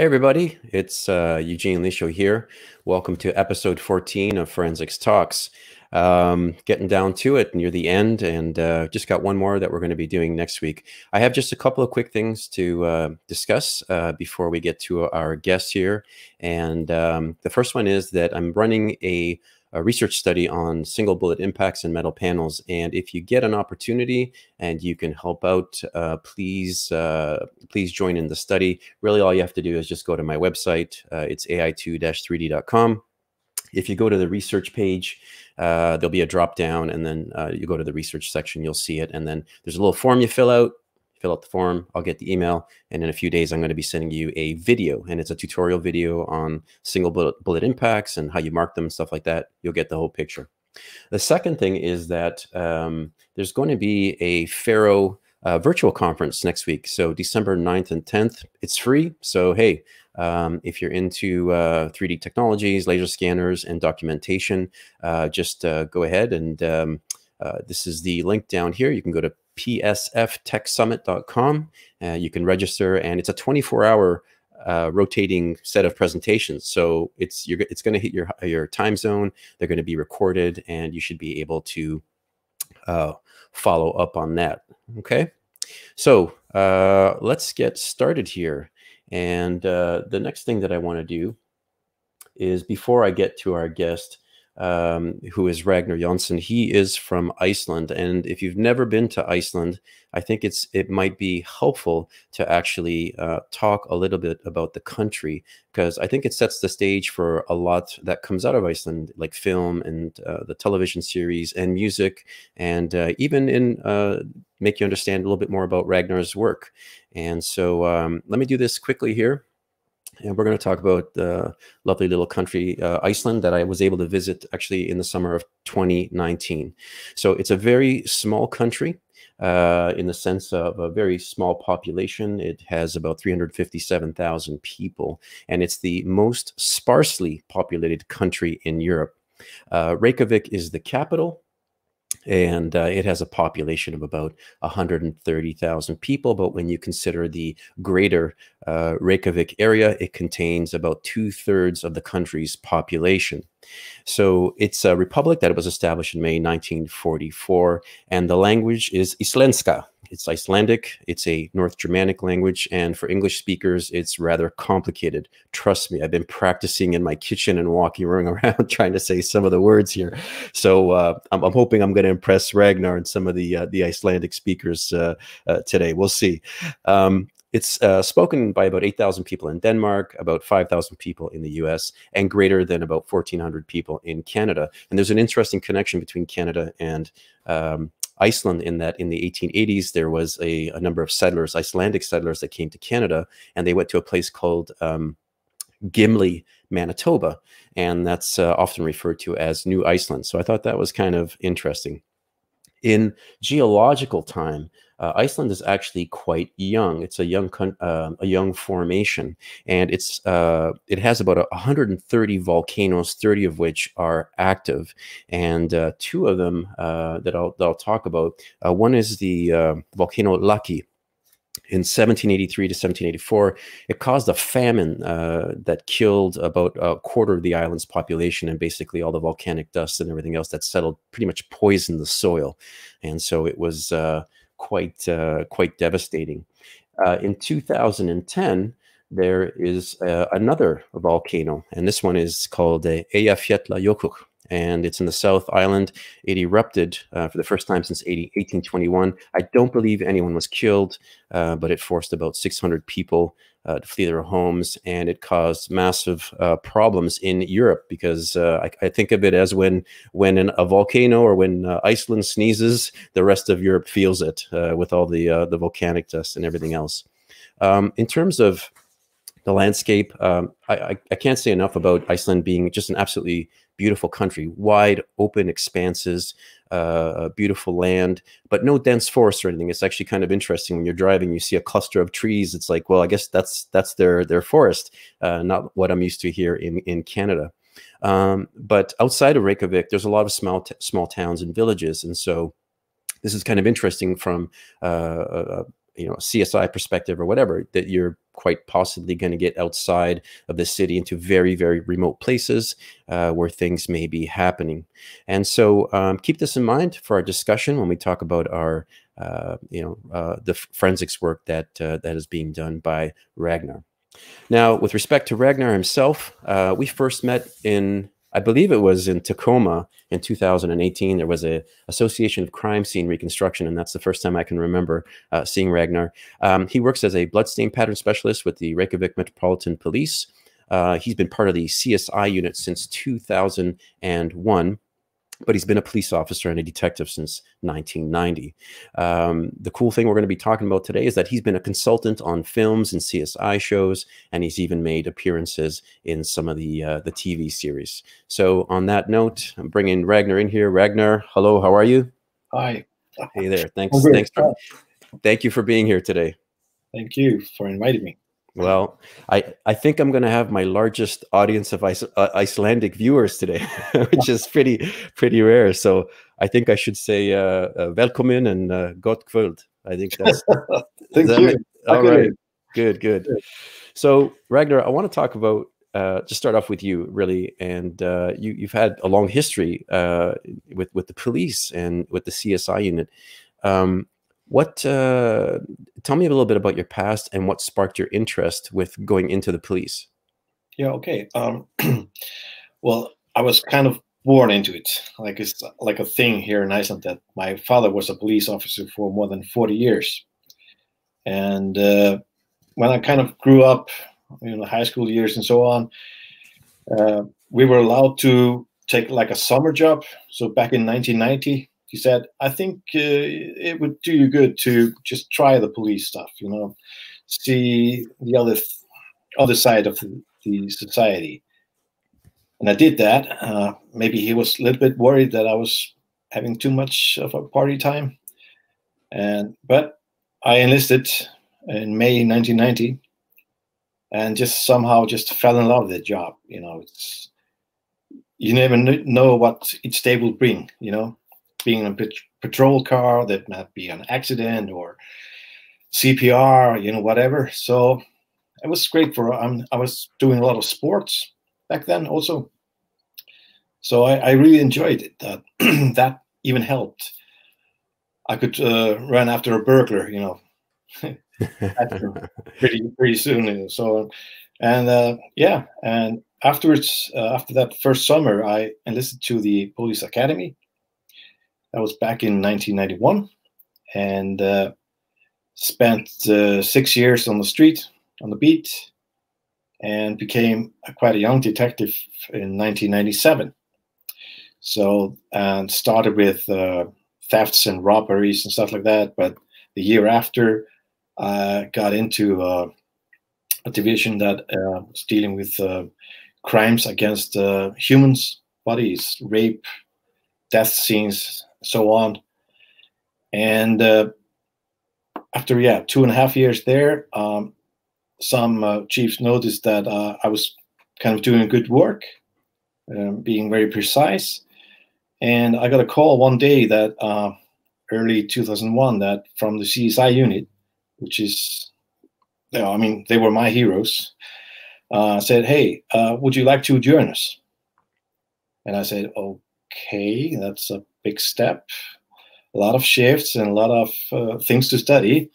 Hey everybody, it's Eugene Lisho here. Welcome to episode 14 of Forensics Talks. Getting down to it near the end, and just got one more that we're going to be doing next week. I have just a couple of quick things to discuss before we get to our guests here. And the first one is that I'm running a research study on single bullet impacts and metal panels. And if you get an opportunity and you can help out, please join in the study. Really, all you have to do is just go to my website. It's ai2-3d.com. If you go to the research page, there'll be a drop down, and then you go to the research section, you'll see it. And then there's a little form you fill out the form, I'll get the email, and in a few days, I'm going to be sending you a video, and it's a tutorial video on single bullet impacts and how you mark them, stuff like that. You'll get the whole picture. The second thing is that there's going to be a Faro virtual conference next week. So December 9th and 10th, it's free. So, hey, if you're into 3D technologies, laser scanners, and documentation, just go ahead, and this is the link down here. You can go to psftechsummit.com. You can register, and it's a 24-hour rotating set of presentations. So it's going to hit your time zone. They're going to be recorded, and you should be able to follow up on that. Okay, so let's get started here. And the next thing that I want to do is, before I get to our guest, who is Ragnar Jónsson. He is from Iceland, and if you've never been to Iceland, I think it might be helpful to actually talk a little bit about the country, because I think it sets the stage for a lot that comes out of Iceland, like film and the television series and music, and even in make you understand a little bit more about Ragnar's work. And so let me do this quickly here. And we're going to talk about the lovely little country, Iceland, that I was able to visit actually in the summer of 2019. So it's a very small country in the sense of a very small population. It has about 357,000 people, and it's the most sparsely populated country in Europe. Reykjavik is the capital, and it has a population of about 130,000 people. But when you consider the greater Reykjavik area, it contains about 2/3 of the country's population. So it's a republic that was established in May 1944, and the language is Íslenska. It's Icelandic. It's a North Germanic language, and for English speakers, it's rather complicated. Trust me, I've been practicing in my kitchen and walking around trying to say some of the words here. So I'm hoping I'm going to impress Ragnar and some of the Icelandic speakers today. We'll see. It's spoken by about 8,000 people in Denmark, about 5,000 people in the US, and greater than about 1,400 people in Canada. And there's an interesting connection between Canada and Iceland, in that in the 1880s, there was a number of settlers, Icelandic settlers, that came to Canada, and they went to a place called Gimli, Manitoba, and that's often referred to as New Iceland. So I thought that was kind of interesting. In geological time, Iceland is actually quite young. It's a young formation, and it has about 130 volcanoes, 30 of which are active, and two of them that I'll talk about. One is the volcano Laki. In 1783 to 1784, it caused a famine that killed about a quarter of the island's population, and basically all the volcanic dust and everything else that settled pretty much poisoned the soil, and so it was quite devastating. In 2010, there is another volcano, and this one is called Eyjafjallajökull, and it's in the South Island. It erupted for the first time since 1821. I don't believe anyone was killed, but it forced about 600 people to flee their homes, and it caused massive problems in Europe, because I think of it as when a volcano, or when Iceland sneezes, the rest of Europe feels it with all the volcanic dust and everything else. In terms of the landscape, I can't say enough about Iceland being just an absolutely beautiful country, wide open expanses, beautiful land, but no dense forest or anything. It's actually kind of interesting when you're driving, you see a cluster of trees. It's like, well, I guess that's their forest, not what I'm used to here in Canada. But outside of Reykjavik, there's a lot of small towns and villages, and so this is kind of interesting from CSI perspective or whatever, that you're quite possibly going to get outside of the city into very, very remote places where things may be happening. And so keep this in mind for our discussion when we talk about our, the forensics work that that is being done by Ragnar. Now, with respect to Ragnar himself, we first met in, I believe it was in Tacoma in 2018. There was a Association of Crime Scene Reconstruction, and that's the first time I can remember seeing Ragnar. He works as a bloodstain pattern specialist with the Reykjavik Metropolitan Police. He's been part of the CSI unit since 2001. But he's been a police officer and a detective since 1990. The cool thing we're going to be talking about today is that he's been a consultant on films and CSI shows, and he's even made appearances in some of the TV series. So on that note, I'm bringing Ragnar in here. Ragnar, hello, how are you? Hi. Hey there. Thank you for being here today. Thank you for inviting me. Well, I think I'm going to have my largest audience of Icelandic viewers today, which is pretty rare. So I think I should say velkomin and gott kvöld. I think that's Thank you. All right. Good. So Ragnar, I want to talk about just start off with you really, and you've had a long history with the police and with the CSI unit. Tell me a little bit about your past and what sparked your interest with going into the police. Yeah, okay. Well, I was kind of born into it. Like it's like a thing here in Iceland that my father was a police officer for more than 40 years. And when I kind of grew up, high school years and so on, we were allowed to take like a summer job. So back in 1990, he said, I think it would do you good to just try the police stuff, see the other side of the society. And I did that. Maybe he was a little bit worried that I was having too much of a party time. But I enlisted in May 1990 and just somehow just fell in love with the job. You never know what each day will bring, being in a patrol car, that might be an accident or CPR, whatever. So it was great I was doing a lot of sports back then also. So I really enjoyed it. That even helped. I could run after a burglar, pretty soon. So, yeah. And afterwards, after that first summer, I enlisted to the police academy. That was back in 1991, and spent 6 years on the street, on the beat, and became quite a young detective in 1997. So, and started with thefts and robberies and stuff like that. But the year after, I got into a division that was dealing with crimes against humans, bodies, rape, death scenes, so on. And after 2.5 years there, some chiefs noticed that I was kind of doing good work, being very precise. And I got a call one day that early 2001 that from the CSI unit, which is, they were my heroes, said, hey, would you like to join us? And I said, okay, that's a big step, a lot of shifts and a lot of things to study.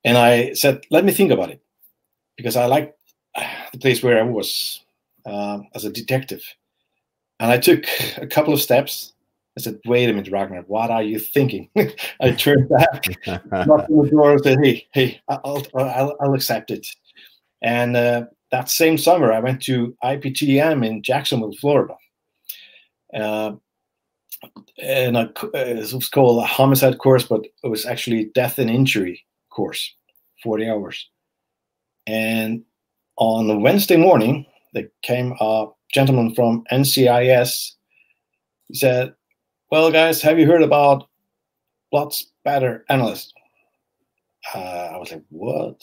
And I said, let me think about it, because I liked the place where I was as a detective. And I took a couple of steps. I said, wait a minute, Ragnar, what are you thinking? I turned back, knocked on the door and said, hey, I'll accept it. And that same summer, I went to IPTM in Jacksonville, Florida. And it was called a homicide course, but it was actually death and injury course, 40 hours. And on a Wednesday morning, there came a gentleman from NCIS. He said, well, guys, have you heard about blood spatter analyst? I was like, what?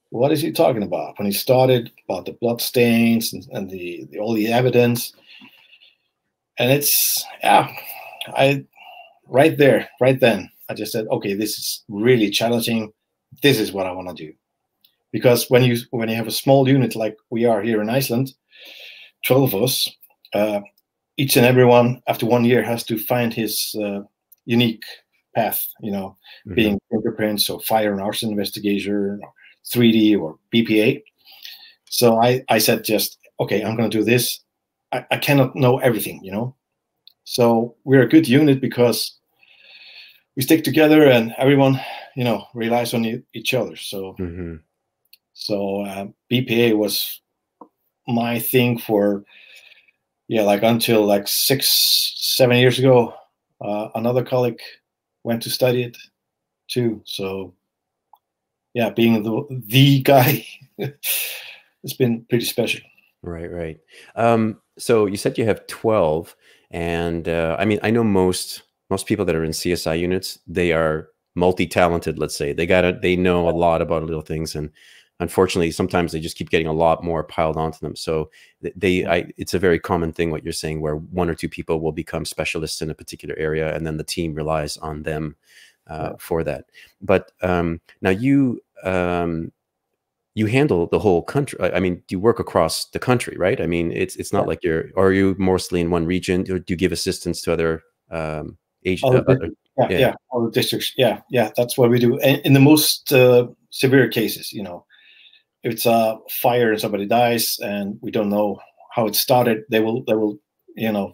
What is he talking about? When he started about the blood stains and the all the evidence. And it's, right then, I just said, okay, this is really challenging. This is what I want to do. Because when you have a small unit like we are here in Iceland, 12 of us, each and everyone after 1 year has to find his unique path, you know, being fingerprints or fire and arson investigation, or 3D or BPA. So I said, just, okay, I'm going to do this. I cannot know everything, you know. So we're a good unit because we stick together and everyone, you know, relies on each other. So, BPA was my thing for, yeah, like until like 6-7 years ago. Another colleague went to study it too. So, yeah, being the guy, it's been pretty special. Right, right. So you said you have 12, and I mean, I know most people that are in CSI units, they are multi-talented. Let's say they know a lot about little things, and unfortunately, sometimes they just keep getting a lot more piled onto them. So it's a very common thing what you're saying, where 1 or 2 people will become specialists in a particular area, and then the team relies on them for that. But now you handle the whole country. I mean, you work across the country, right? I mean, it's not like are you mostly in one region, or do you give assistance to other agents? All the districts. Yeah, that's what we do. And in the most severe cases, you know, if it's a fire and somebody dies and we don't know how it started, they will you know,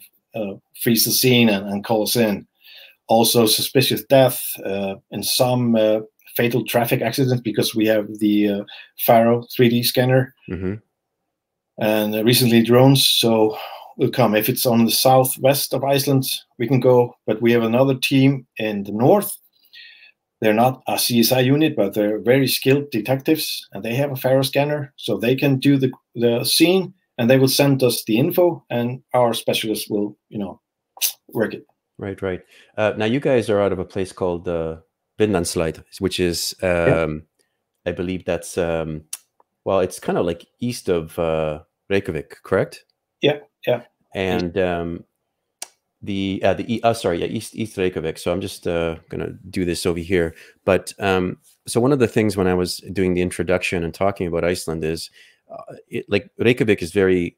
freeze the scene and call us in. Also, suspicious death and some fatal traffic accidents, because we have the Faro 3D scanner and recently drones. So we'll come. If it's on the southwest of Iceland, we can go. But we have another team in the north. They're not a CSI unit, but they're very skilled detectives, and they have a Faro scanner, so they can do the scene, and they will send us the info, and our specialists will, you know, work it. Right, right. Now you guys are out of a place called Vinlandslid, which is, I believe that's, well, it's kind of like east of Reykjavik, correct? Yeah. And East Reykjavik. So I'm just gonna do this over here. But so one of the things when I was doing the introduction and talking about Iceland is, like Reykjavik is very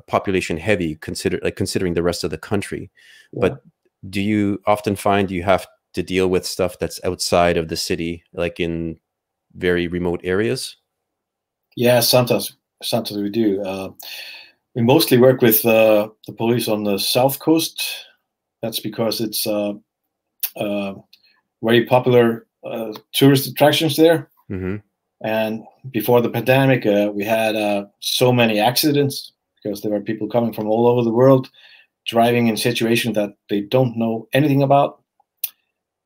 population heavy, considering the rest of the country. Yeah. But do you often find you have to deal with stuff that's outside of the city, like in very remote areas? Yeah, sometimes we do. We mostly work with the police on the south coast. That's because it's very popular tourist attractions there. And before the pandemic, we had so many accidents because there were people coming from all over the world, driving in situations that they don't know anything about.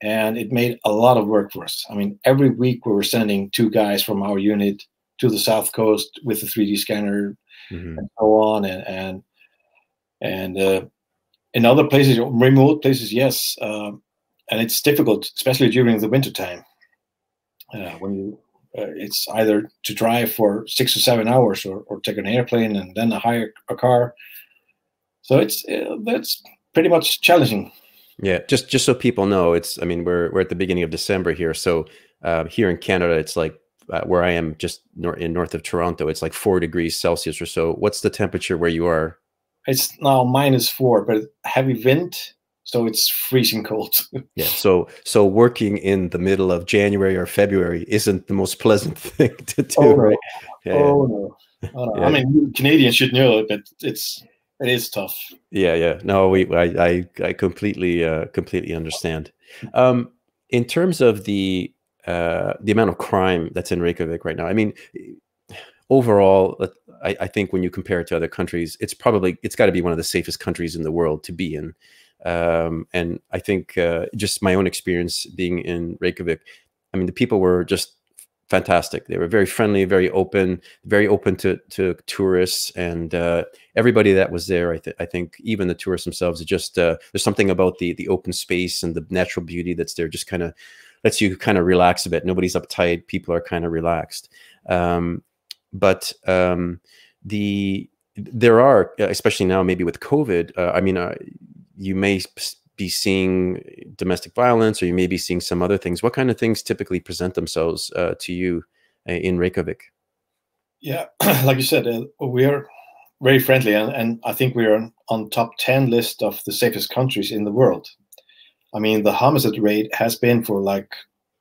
And it made a lot of work for us. I mean, every week we were sending 2 guys from our unit to the south coast with the 3D scanner and so on. And in other places, remote places, yes. And it's difficult, especially during the wintertime, when you it's either to drive for 6 or 7 hours or take an airplane and then hire a car. So that's pretty much challenging. Yeah, just so people know, I mean, we're at the beginning of December here. So here in Canada, it's like where I am, just north of Toronto, it's like 4 degrees Celsius or so. What's the temperature where you are? It's now -4, but heavy wind, so it's freezing cold. Yeah, so working in the middle of January or February isn't the most pleasant thing to do, right? Yeah, no. Yeah. I mean, Canadians should know it, but it is tough. Yeah. No, I completely understand. In terms of the amount of crime that's in Reykjavik right now, I mean, overall, I think when you compare it to other countries, it's got to be one of the safest countries in the world to be in. And I think just my own experience being in Reykjavik, I mean, the people were just fantastic. They were very friendly, very open to tourists, and everybody that was there. I think even the tourists themselves, just there's something about the open space and the natural beauty that's there, just kind of lets you kind of relax a bit. Nobody's uptight. People are kind of relaxed. But there are, especially now, maybe with COVID, I mean, you may be seeing domestic violence, or you may be seeing some other things. What kind of things typically present themselves to you in Reykjavik? Yeah, like you said, we are very friendly, and I think we are on top 10 list of the safest countries in the world. I mean, the homicide rate has been for like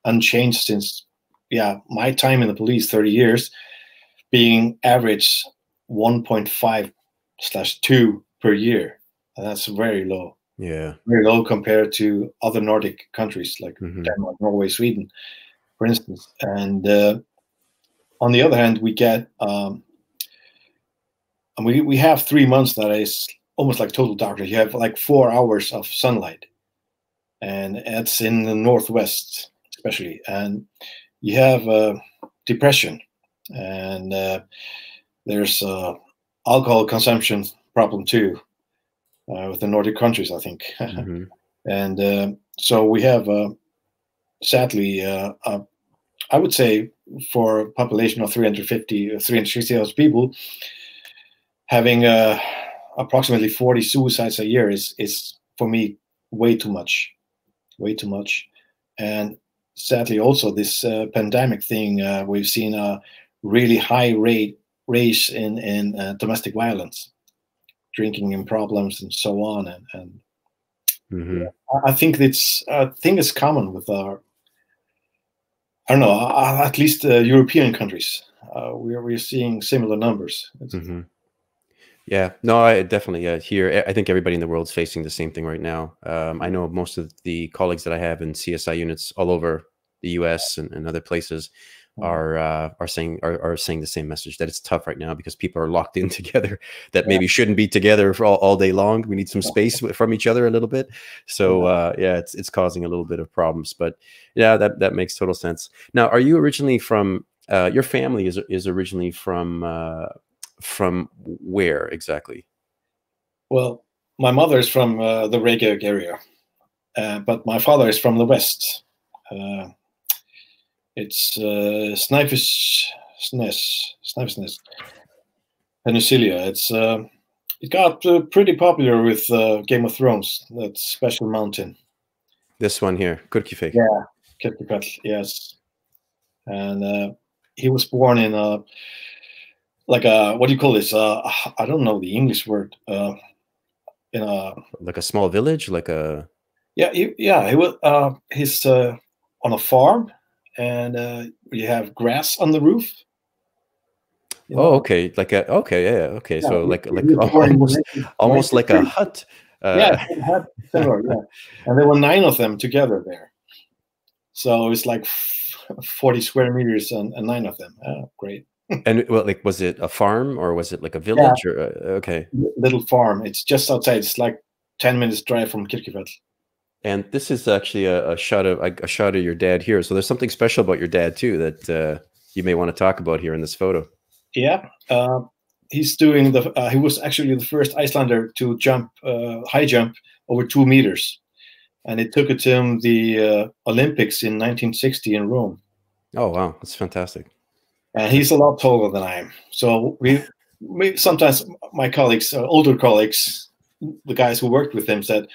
unchanged since, yeah, my time in the police, 30 years, being average 1.5/2 per year. And that's very low. Yeah. Very low compared to other Nordic countries like Denmark, Norway, Sweden, for instance. And on the other hand, we get, we have 3 months that is almost like total darkness. You have like 4 hours of sunlight, and it's in the northwest especially. And you have depression, and there's alcohol consumption problem too with the Nordic countries, I think. And so we have, sadly, I would say for a population of 350 or 360,000 people, having approximately 40 suicides a year is for me way too much. And sadly, also this pandemic thing, we've seen a really high raise in domestic violence, drinking and problems, and so on. And yeah, I think it's common with our, I don't know, at least European countries. We're seeing similar numbers. Yeah, no, I definitely here. I think everybody in the world is facing the same thing right now. I know most of the colleagues that I have in CSI units all over the U.S. and other places are saying the same message, that it's tough right now because people are locked in together that maybe shouldn't be together for all day long. We need some space from each other a little bit. So yeah, it's causing a little bit of problems. But yeah, that makes total sense. Now, are you originally from? Your family is originally from where exactly? Well, my mother is from the Reykjavik area, but my father is from the west. It's Snæfellsnes, Peninsula. It got pretty popular with Game of Thrones, that special mountain. This one here, Kurkifjall. Yeah, Kurkifjall, yes. And he was born in like a, what do you call this? I don't know the English word. In a, like a small village, like a. Yeah, he was. He's on a farm, and you have grass on the roof. Oh, okay. Like a okay. Yeah, so like almost like a hut. Yeah, hut similar. Yeah, and there were 9 of them together there. So it's like 40 square meters and 9 of them. Oh, great. And well, like, was it a farm or was it like a village? Yeah. Or okay, little farm. It's just outside. It's like 10 minutes drive from Kirkjufell. And this is actually a shot of your dad here. So there's something special about your dad too that you may want to talk about here in this photo. Yeah, he's doing the. He was actually the first Icelander to jump high jump over 2 meters, and it took it to him the Olympics in 1960 in Rome. Oh wow, that's fantastic. And he's a lot taller than I am. So we sometimes, my colleagues, older colleagues, the guys who worked with him said,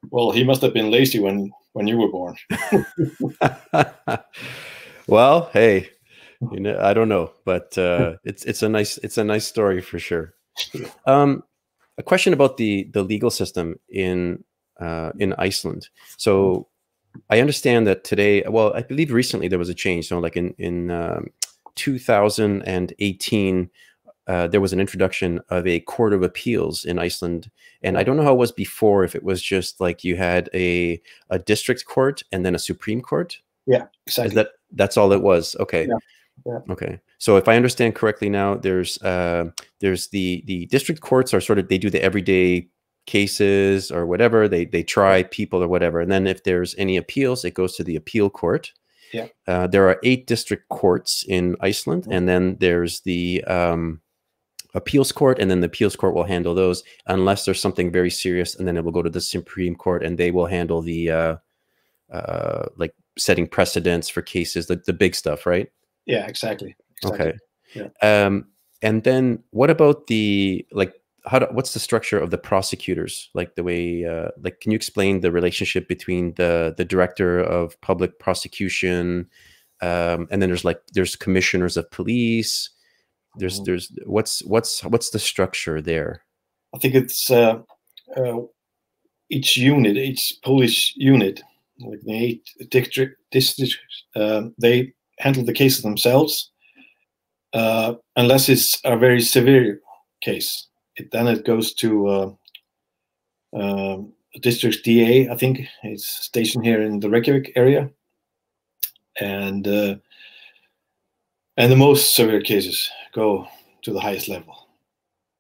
well, he must have been lazy when you were born. Well, hey, you know, I don't know, but it's a nice story for sure. A question about the legal system in Iceland. So I understand that today, well, I believe recently there was a change. So like in 2018, there was an introduction of a court of appeals in Iceland. And I don't know how it was before, if it was just like you had a district court and then a Supreme Court. Yeah, exactly. That's all it was. Okay. Yeah. Okay. So if I understand correctly now, there's the district courts are sort of, they do the everyday cases or whatever. They try people or whatever. And then if there's any appeals, it goes to the appeal court. Yeah. There are 8 district courts in Iceland, and then there's the appeals court, and then the appeals court will handle those unless there's something very serious, and then it will go to the Supreme Court, and they will handle the like setting precedents for cases, the big stuff, right? Yeah, exactly. Okay. Yeah. And then what about the, like, what's the structure of the prosecutors? Like the way, like, can you explain the relationship between the director of public prosecution, and then there's commissioners of police. There's what's the structure there? I think it's each unit, each police unit, like the 8 districts, they handle the cases themselves, unless it's a very severe case. Then it goes to district DA. I think it's stationed here in the Reykjavik area, and the most severe cases go to the highest level.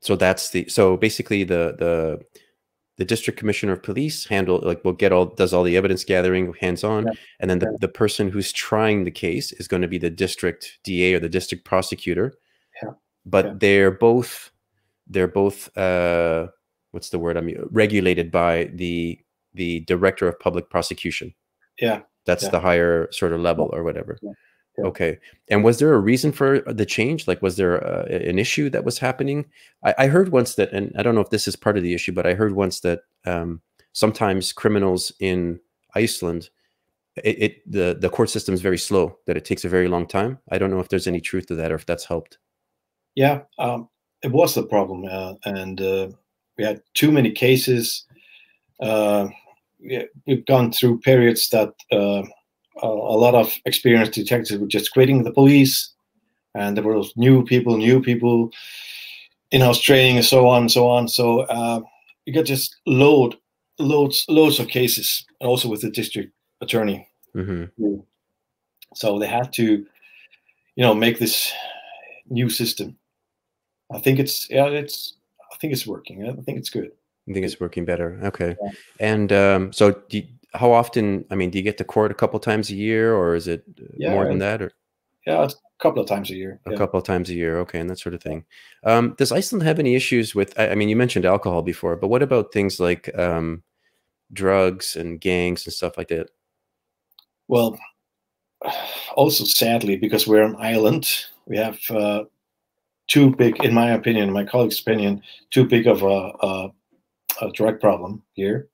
So basically the district commissioner of police does all the evidence gathering, hands-on, and then the person who's trying the case is going to be the district DA or the district prosecutor. But they're both what's the word regulated by the director of public prosecution. That's the higher sort of level or whatever. Okay. And was there a reason for the change? Like, was there an issue that was happening? I heard once that, and I don't know if this is part of the issue, but I heard once that sometimes criminals in Iceland, the court system is very slow, that it takes a very long time. I don't know if there's any truth to that or if that's helped. Yeah, it was a problem. And we had too many cases. We've gone through periods that a lot of experienced detectives were just quitting the police, and there were new people in-house training and so on and so on. So you got just loads of cases, also with the district attorney. So they had to, make this new system. I think it's working. I think it's good. I think it's working better. Okay. And so how often, do you get to court a couple times a year, or is it more than that? Or it's a couple of times a year. A couple of times a year. Okay. And that sort of thing. Does Iceland have any issues with, you mentioned alcohol before, but what about things like drugs and gangs and stuff like that? Well, also sadly, because we're an island, we have too big, in my opinion, my colleagues' opinion, too big of a drug problem here.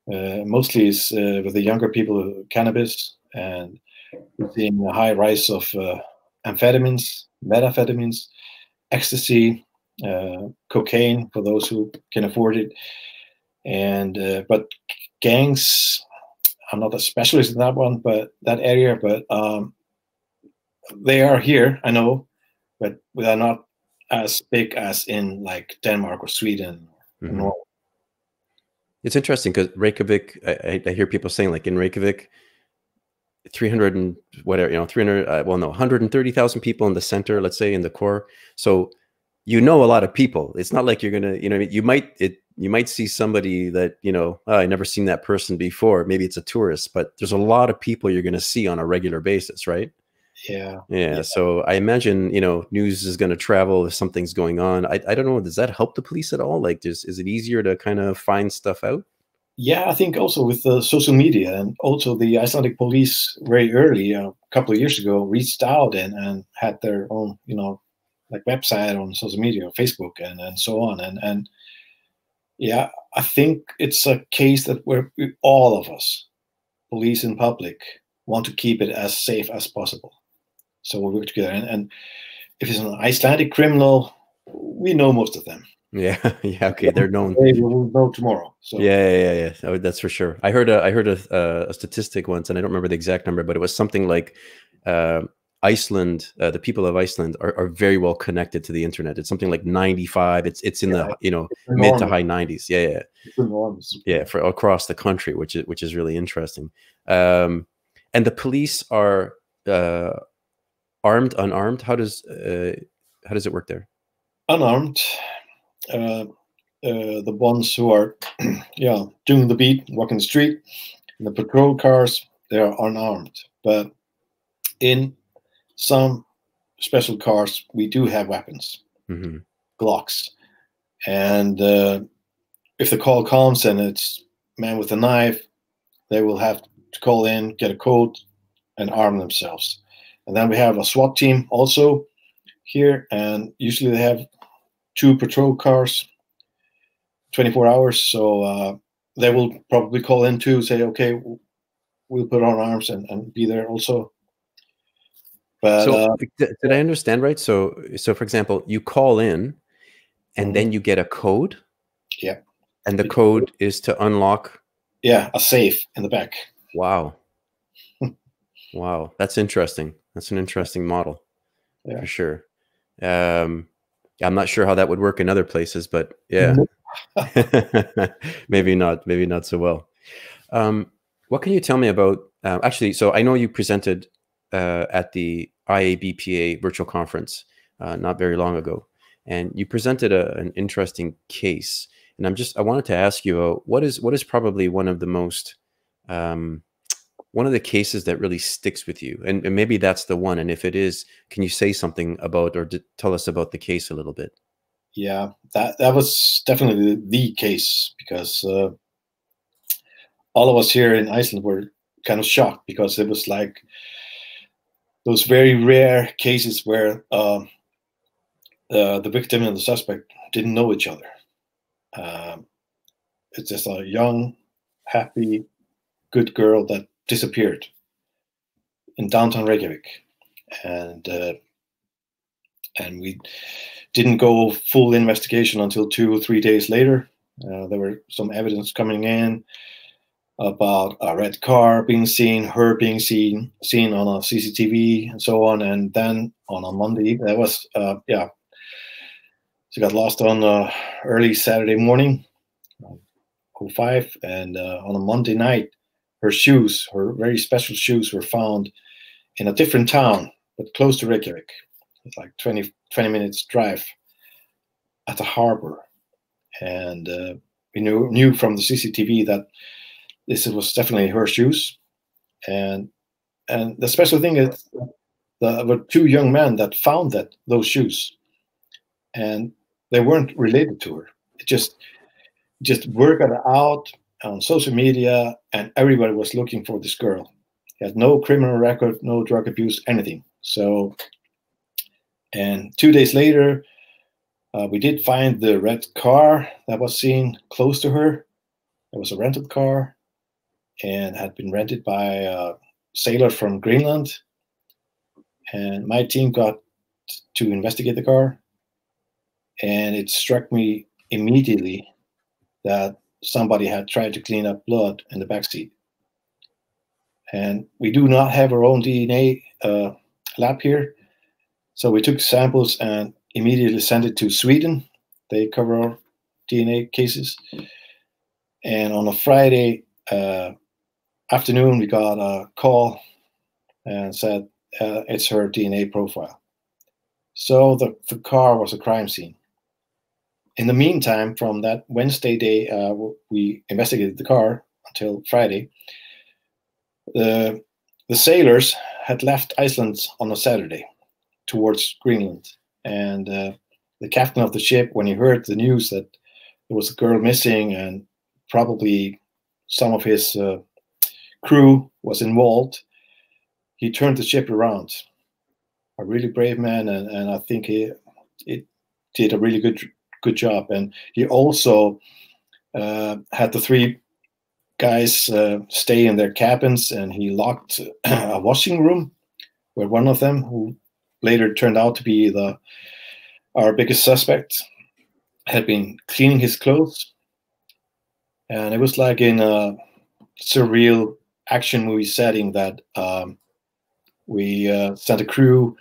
Mostly is with the younger people, cannabis, and we're seeing a high rise of amphetamines, methamphetamines, ecstasy, cocaine for those who can afford it. And but gangs, I'm not a specialist in that one, but that area, but they are here, I know, but they are not as big as in like Denmark or Sweden or Norway. It's interesting because Reykjavik, I hear people saying, like, in Reykjavik, 300 and whatever, 130,000 people in the center, let's say, in the core. So, a lot of people. It's not like you're going to, you might see somebody that, I never seen that person before. Maybe it's a tourist, but there's a lot of people you're going to see on a regular basis, right? Yeah. So I imagine, news is going to travel if something's going on. I don't know. Does that help the police at all? Like, is it easier to kind of find stuff out? Yeah, I think also with the social media, and also the Icelandic police very early, a couple of years ago, reached out and had their own, like website on social media, Facebook and so on. And yeah, I think it's a case that where all of us, police and public, want to keep it as safe as possible. So we work together. And if it's an Icelandic criminal, we know most of them. Yeah. Okay, they're known. We will know tomorrow. So. Yeah. Oh, that's for sure. I heard a statistic once, and I don't remember the exact number, but it was something like Iceland. The people of Iceland are very well connected to the internet. It's something like 95. It's in the mid to high 90s. Yeah. It's enormous. Yeah, for across the country, which is really interesting. And the police are armed, unarmed. How does it work there? Unarmed. The ones who are doing the beat, walking the street, in the patrol cars, they are unarmed. But in some special cars, we do have weapons, Glocks. And if the call comes and it's man with a knife, they will have to call in, get a code, and arm themselves. And then we have a SWAT team also here, and usually they have 2 patrol cars 24 hours. So they will probably call in to say, okay, we'll put on arms and be there also. But so did I understand right? So for example, you call in and then you get a code. Yeah. And the code is to unlock. Yeah, a safe in the back. Wow. Wow, that's interesting. That's an interesting model, for sure. I'm not sure how that would work in other places, but yeah, maybe not so well. What can you tell me about? Actually, so I know you presented at the IABPA virtual conference not very long ago, and you presented an interesting case. And I wanted to ask you, what is probably one of the most one of the cases that really sticks with you, and maybe that's the one. And if it is, can you say something about or tell us about the case a little bit? Yeah, that was definitely the case, because all of us here in Iceland were kind of shocked, because it was like those very rare cases where the victim and the suspect didn't know each other. It's just a young, happy, good girl that disappeared in downtown Reykjavik, and we didn't go full investigation until 2 or 3 days later. There were some evidence coming in about a red car being seen, her being seen on a CCTV, and so on. And then on a Monday, that was she got lost on early Saturday morning, 05, and on a Monday night, her shoes, her very special shoes, were found in a different town, but close to Reykjavik. It's like 20 minutes drive at the harbor. And we knew from the CCTV that this was definitely her shoes. And the special thing is, there were 2 young men that found those shoes, and they weren't related to her. It just worked out on social media, and everybody was looking for this girl. She had no criminal record, no drug abuse, anything. So, and 2 days later, we did find the red car that was seen close to her. It was a rented car and had been rented by a sailor from Greenland. And my team got to investigate the car, and it struck me immediately that somebody had tried to clean up blood in the backseat. And we do not have our own DNA lab here, so we took samples and immediately sent it to Sweden. They cover our DNA cases. And on a Friday afternoon, we got a call and said it's her DNA profile. So the car was a crime scene. In the meantime, from that Wednesday day, we investigated the car until Friday. The sailors had left Iceland on a Saturday towards Greenland. And the captain of the ship, when he heard the news that there was a girl missing and probably some of his crew was involved, he turned the ship around. A really brave man, and I think he did a really good job. And he also had the 3 guys stay in their cabins, and he locked a washing room where one of them, who later turned out to be our biggest suspect, had been cleaning his clothes. And it was like in a surreal action movie setting that we sent a crew,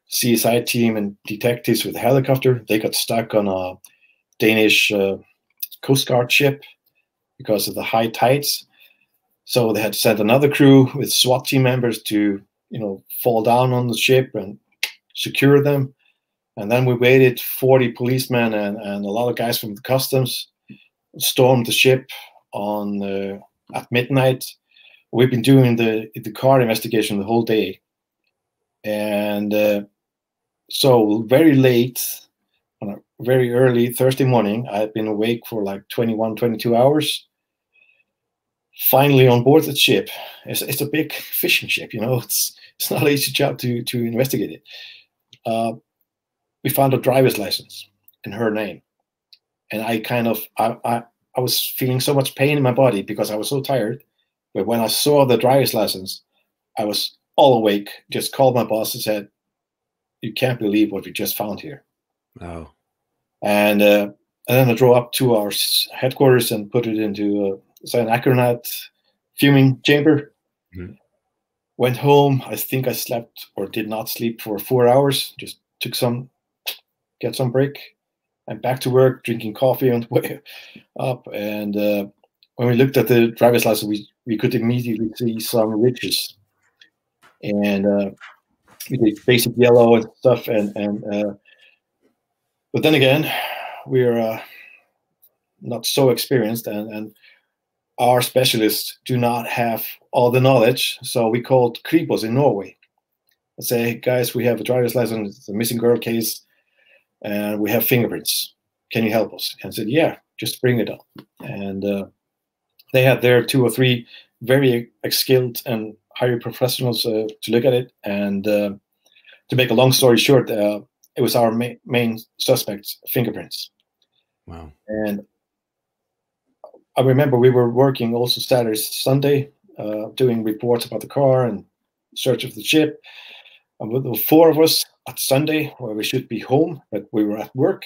CSI team, and detectives with a helicopter. They got stuck on a Danish Coast Guard ship because of the high tides. So they had to send another crew with SWAT team members to, fall down on the ship and secure them. And then we waited. 40 policemen and a lot of guys from the customs stormed the ship at midnight. We've been doing the car investigation the whole day. And so very late, on a very early Thursday morning, I had been awake for like 21, 22 hours. Finally on board the ship. It's a big fishing ship, it's not an easy job to investigate it. We found a driver's license in her name. and I was feeling so much pain in my body because I was so tired. But when I saw the driver's license, I was all awake. Just called my boss and said, "You can't believe what we just found here." Oh. And then I drove up to our headquarters and put it into an Acronaut fuming chamber. Mm-hmm. Went home. I think I slept or did not sleep for 4 hours. Just get some break, and back to work, drinking coffee on the way up. And when we looked at the driver's license, we could immediately see some ridges, and we did basic yellow and stuff. But then again, we're not so experienced, and our specialists do not have all the knowledge. So we called Kripos in Norway and say, "Hey, guys, we have a driver's license, it's a missing girl case, and we have fingerprints. Can you help us?" And said, "Yeah, just bring it up." And they had there 2 or 3 very skilled and highly professionals to look at it. And to make a long story short, it was our main suspect's fingerprints. Wow. And I remember we were working also Saturday, Sunday, doing reports about the car and search of the ship. And with the 4 of us at Sunday, where we should be home, but we were at work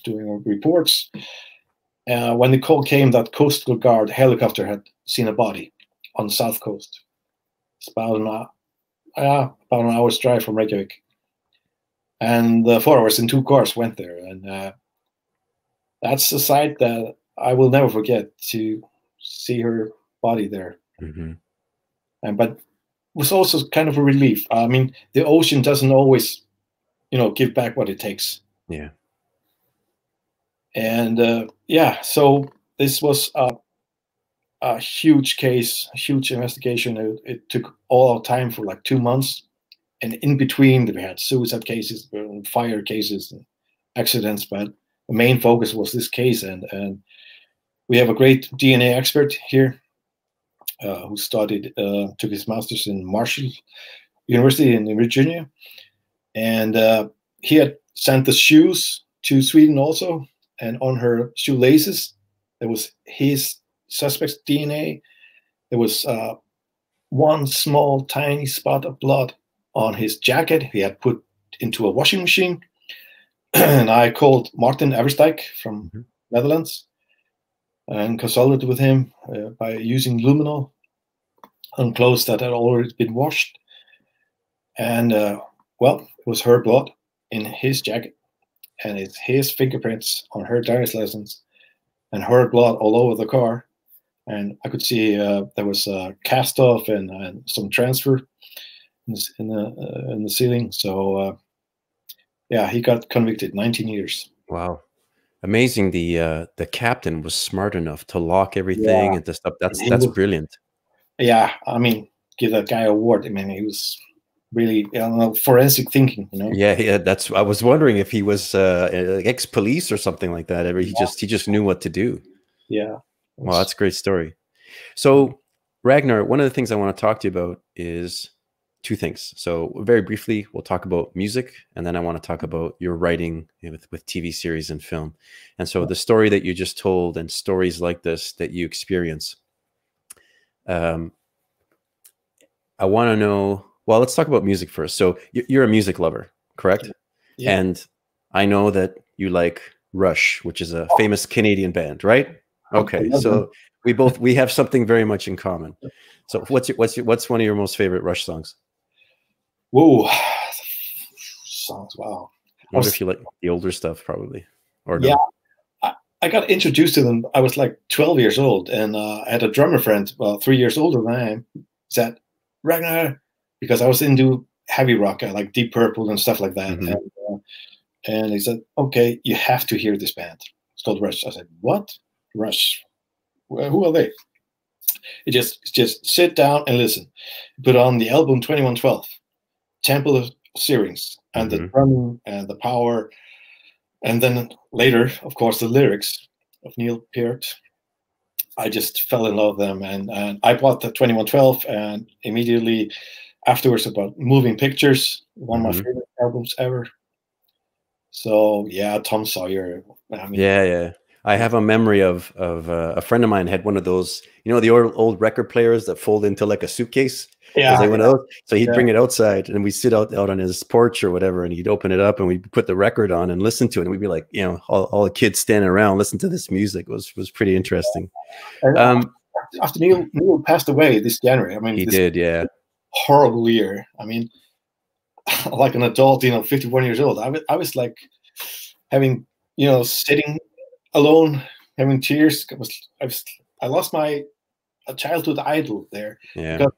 doing our reports. When the call came that Coastal Guard helicopter had seen a body on the south coast. It's about an hour's drive from Reykjavik. And the 4 of us in 2 cars went there. And that's a sight that I will never forget, to see her body there. Mm-hmm. But it was also kind of a relief. I mean, the ocean doesn't always, give back what it takes. Yeah. And so this was a huge case, a huge investigation. It took all our time for like 2 months. And in between, we had suicide cases, fire cases, and accidents. But the main focus was this case. And we have a great DNA expert here who took his master's in Marshall University in Virginia. And he had sent the shoes to Sweden also. And on her shoelaces, there was his suspect's DNA. There was one small, tiny spot of blood on his jacket he had put into a washing machine. And I called Martin Everstijk from Netherlands and consulted with him by using luminol on clothes that had already been washed. And, it was her blood in his jacket. And it's his fingerprints on her driver's license and her blood all over the car. And I could see there was a cast off and some transfer in the ceiling. So, he got convicted, 19 years. Wow. Amazing. The captain was smart enough to lock everything and to stuff. That's brilliant. Yeah. I mean, give that guy an award. I mean, he was really, forensic thinking, Yeah. I was wondering if he was ex-police or something like that. He just knew what to do. Yeah. Wow, that's a great story. So, Ragnar, one of the things I want to talk to you about is 2 things. So very briefly, we'll talk about music, and then I want to talk about your writing with TV series and film. And so the story that you just told and stories like this that you experience, I want to know, well, let's talk about music first. So you're a music lover, correct? Yeah. And I know that you like Rush, which is a famous Canadian band, right? Okay. So we have something very much in common. So what's one of your most favorite Rush songs? Whoa, songs! Wow. I wonder if you like the older stuff, probably, or yeah. No? I got introduced to them. I was like 12 years old, and I had a drummer friend, 3 years older than I am. Said, "Ragnar," because I was into heavy rock, I like Deep Purple and stuff like that. And he said, "Okay, you have to hear this band. It's called Rush." I said, "What? Rush? Who are they?" It just sit down and listen. Put on the album 2112. Temple of Syrinx, and the drumming and the power, and then later, of course, the lyrics of Neil Peart. I just fell in love with them, and I bought the 2112, and immediately afterwards about Moving Pictures, one of my favorite albums ever. So yeah, Tom Sawyer. I mean, yeah. I have a memory of a friend of mine had one of those, you know, the old record players that fold into like a suitcase. It was Yeah, like one of those. So he'd yeah. bring it outside, and we'd sit out on his porch or whatever, and he'd open it up, and we'd put the record on and listen to it. And we'd be like, you know, all the kids standing around listen to this music. It was pretty interesting. And after Neil passed away this January, I mean, He this did, yeah. horrible year. I mean, like an adult, you know, 51 years old, I was like having, you know, sitting alone, having tears. I lost my childhood idol there. Yeah. Because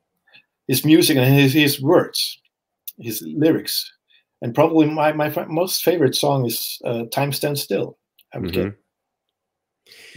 his music and his words, his lyrics, and probably my most favorite song is "Time Stands Still." I would get.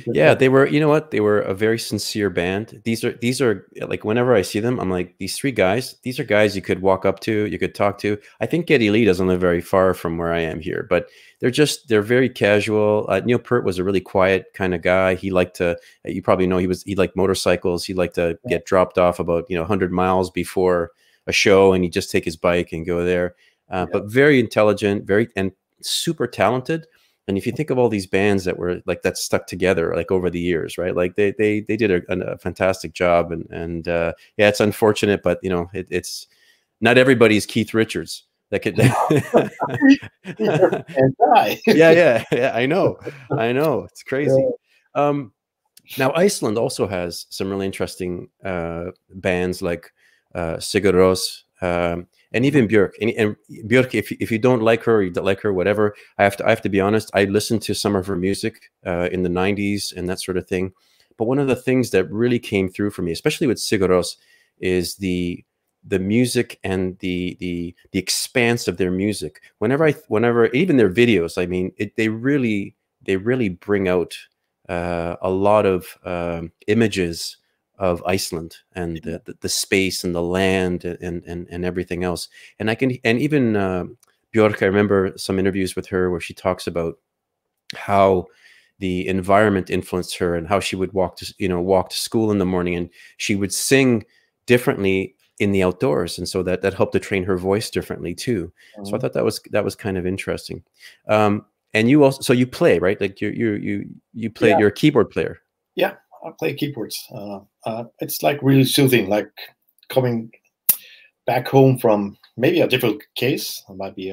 Yeah, they were, you know what? They were a very sincere band. These are like, whenever I see them, I'm like, these three guys, these are guys you could walk up to, you could talk to. I think Geddy Lee doesn't live very far from where I am here, but they're very casual. Neil Peart was a really quiet kind of guy. He liked to, you probably know, he liked motorcycles. He liked to get dropped off about, you know, 100 miles before a show, and he'd just take his bike and go there. But very intelligent, and super talented. And if you think of all these bands that were like that stuck together like over the years, right? Like they did a fantastic job, and yeah, it's unfortunate, but you know, it's not everybody's Keith Richards that could. yeah, I know, it's crazy. Now Iceland also has some really interesting bands like Sigur Rós. And even Björk, and Björk, if you don't like her, or you don't like her, whatever, I have to be honest. I listened to some of her music in the '90s and that sort of thing. But one of the things that really came through for me, especially with Sigur Rós, is the music and the expanse of their music. Whenever even their videos, I mean, they really bring out a lot of images of Iceland and the space and the land and everything else. And even Björk, I remember some interviews with her where she talks about how the environment influenced her, and how she would walk to school in the morning, and she would sing differently in the outdoors, and so that helped to train her voice differently too. So I thought that was kind of interesting. And you also, so you play, right? Like you play, you're a keyboard player. Yeah, I play keyboards. It's like really soothing, like coming back home from maybe a difficult case. It might be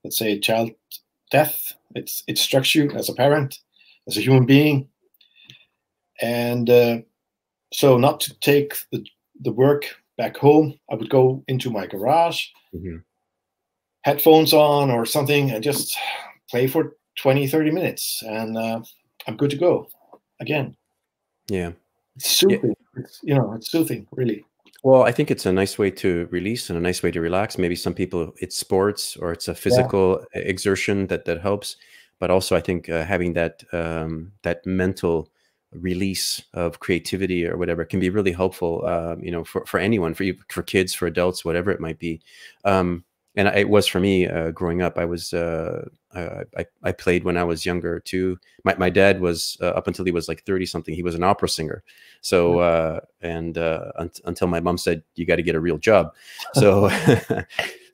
let's say a child death. It strikes you as a parent, as a human being, and so not to take the work back home, I would go into my garage, headphones on or something, and just play for 20-30 minutes, and I'm good to go again. Yeah, it's soothing. It's soothing, really. Well, I think it's a nice way to release and a nice way to relax. Maybe some people, it's sports or it's a physical exertion that helps, but also I think having that that mental release of creativity or whatever can be really helpful. For anyone, for kids, for adults, whatever it might be. And it was for me growing up. I was I played when I was younger too. My dad was up until he was like 30 something. He was an opera singer. So until my mom said you got to get a real job. So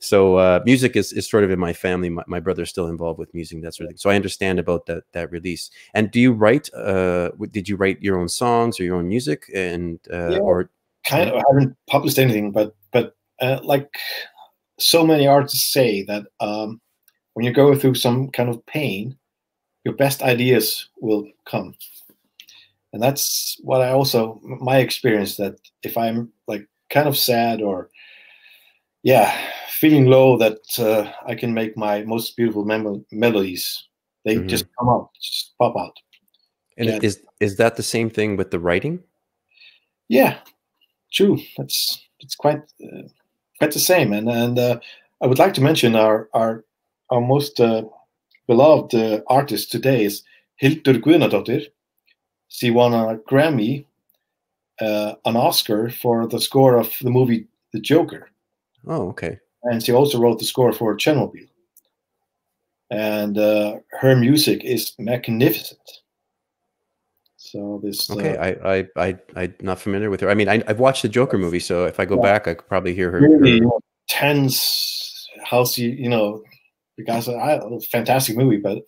so music is sort of in my family. My brother's still involved with music, that sort of thing. So I understand about that release. And do you write? Did you write your own songs or your own music? And or kind of, I haven't published anything, but like so many artists say that when you go through some kind of pain, your best ideas will come. And that's what my experience, that if I'm like kind of sad or feeling low, that I can make my most beautiful melodies. They just come out, just pop out. And is that the same thing with the writing? Yeah, true. It's quite the same. And I would like to mention our most beloved artist today is Hildur Guðnadóttir. She won a Grammy, an Oscar for the score of the movie The Joker. Oh, okay. And she also wrote the score for Chernobyl. And her music is magnificent. So this. Okay, I'm not familiar with her. I mean, I've watched the Joker movie, so if I go back, I could probably hear her. Really tense, how she, because a fantastic movie. But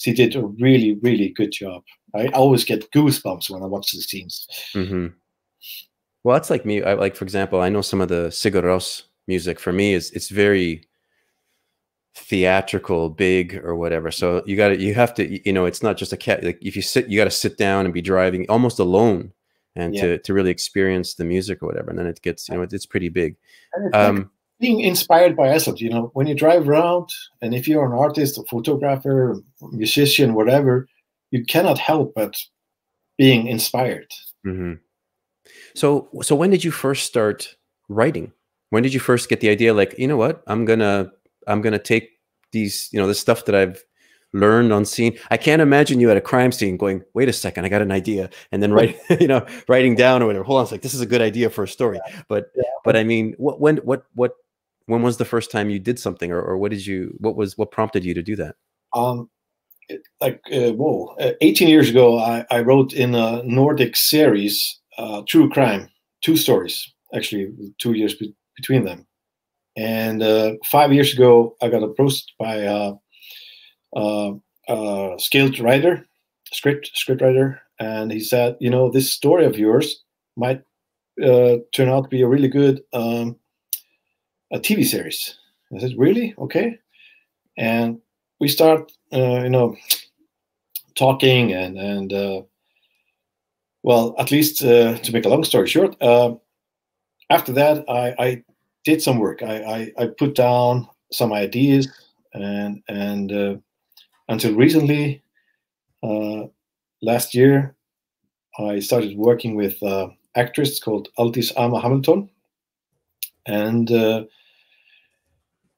she did a really, really good job. I always get goosebumps when I watch the scenes. Well, that's like me. I like, for example, I know some of the Sigur Rós music. For me, it's very theatrical, big, or whatever. So you have to, you know, it's not just a cat. Like if you you got to sit down and be driving almost alone, and to really experience the music or whatever. And then it gets, you know, it's pretty big. And it's like being inspired by Iceland. You know, when you drive around, and if you're an artist, a photographer, musician, whatever, you cannot help but being inspired. So when did you first start writing? When did you first get the idea, like, you know what, I'm gonna take these, you know, the stuff that I've learned on scene. I can't imagine you at a crime scene going, wait a second, I got an idea, and then writing down or whatever. Hold on, it's like, this is a good idea for a story. But I mean, when was the first time you did something, or what prompted you to do that? 18 years ago, I wrote in a Nordic series, true crime, 2 stories, actually 2 years between them. And 5 years ago, I got approached by a skilled writer, script writer, and he said, you know, this story of yours might turn out to be a really good a TV series. I said, really? Okay. And we start, you know, talking, and well, at least to make a long story short, after that, I did some work. I put down some ideas, and until recently, last year, I started working with an actress called Aldís Ama Hamilton, and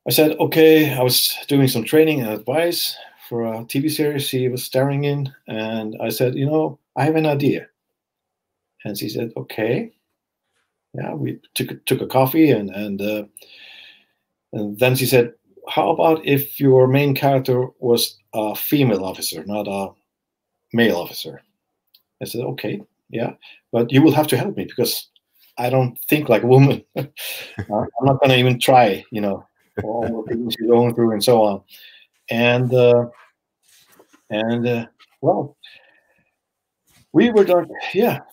I said, okay, I was doing some training and advice for a TV series she was starring in, and I said, you know, I have an idea. And she said, okay. Yeah, we took a coffee, and then she said, how about if your main character was a female officer, not a male officer? I said, okay, yeah, but you will have to help me because I don't think like a woman. I'm not going to even try, you know, all the things you're going through and so on. And well, we were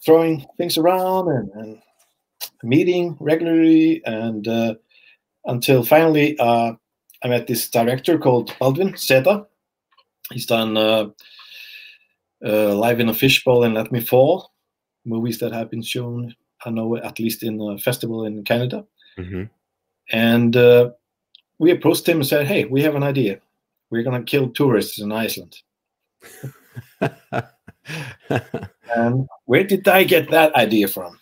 throwing things around and meeting regularly, and until finally I met this director called Baldwin Zeta. He's done Live in a Fishbowl and Let Me Fall, movies that have been shown, I know, at least in a festival in Canada. And we approached him and said, hey, we have an idea. We're going to kill tourists in Iceland. And where did I get that idea from?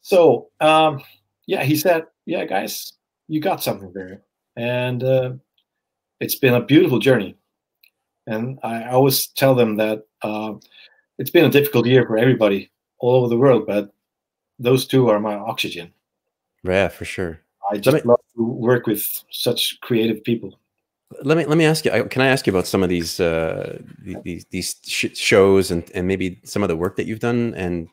So, he said, yeah, guys, you got something there. And it's been a beautiful journey. And I always tell them that it's been a difficult year for everybody all over the world, but those two are my oxygen. Yeah, for sure. I just love to work with such creative people. Let me ask you. Can I ask you about some of these shows and maybe some of the work that you've done and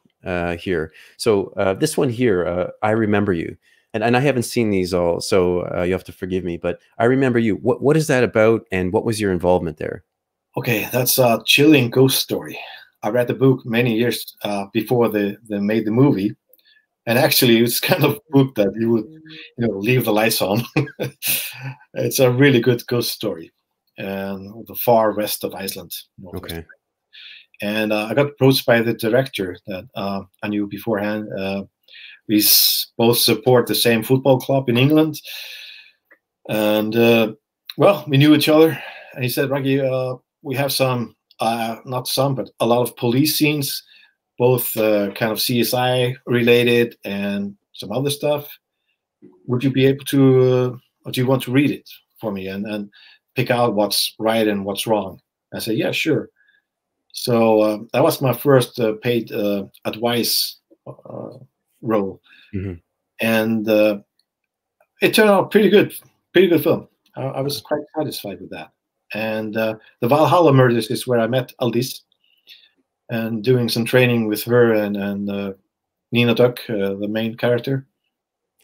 here? So this one here, I Remember You, and I haven't seen these all, so you have to forgive me. But I Remember You. What is that about, and what was your involvement there? Okay, that's a chilling ghost story. I read the book many years before they made the movie. And actually, it's kind of a book that you would, you know, leave the lights on. It's a really good ghost story, and the far west of Iceland. Okay. And I got approached by the director that I knew beforehand. We both support the same football club in England, and well, we knew each other. And he said, "Raggy, we have some, not some, but a lot of police scenes." Both kind of CSI related and some other stuff. Would you be able to, or do you want to read it for me and pick out what's right and what's wrong? I said, yeah, sure. So that was my first paid advice role. And it turned out pretty good film. I was quite satisfied with that. And the Valhalla Murders is where I met Aldís, and doing some training with her and Nina Duck, the main character.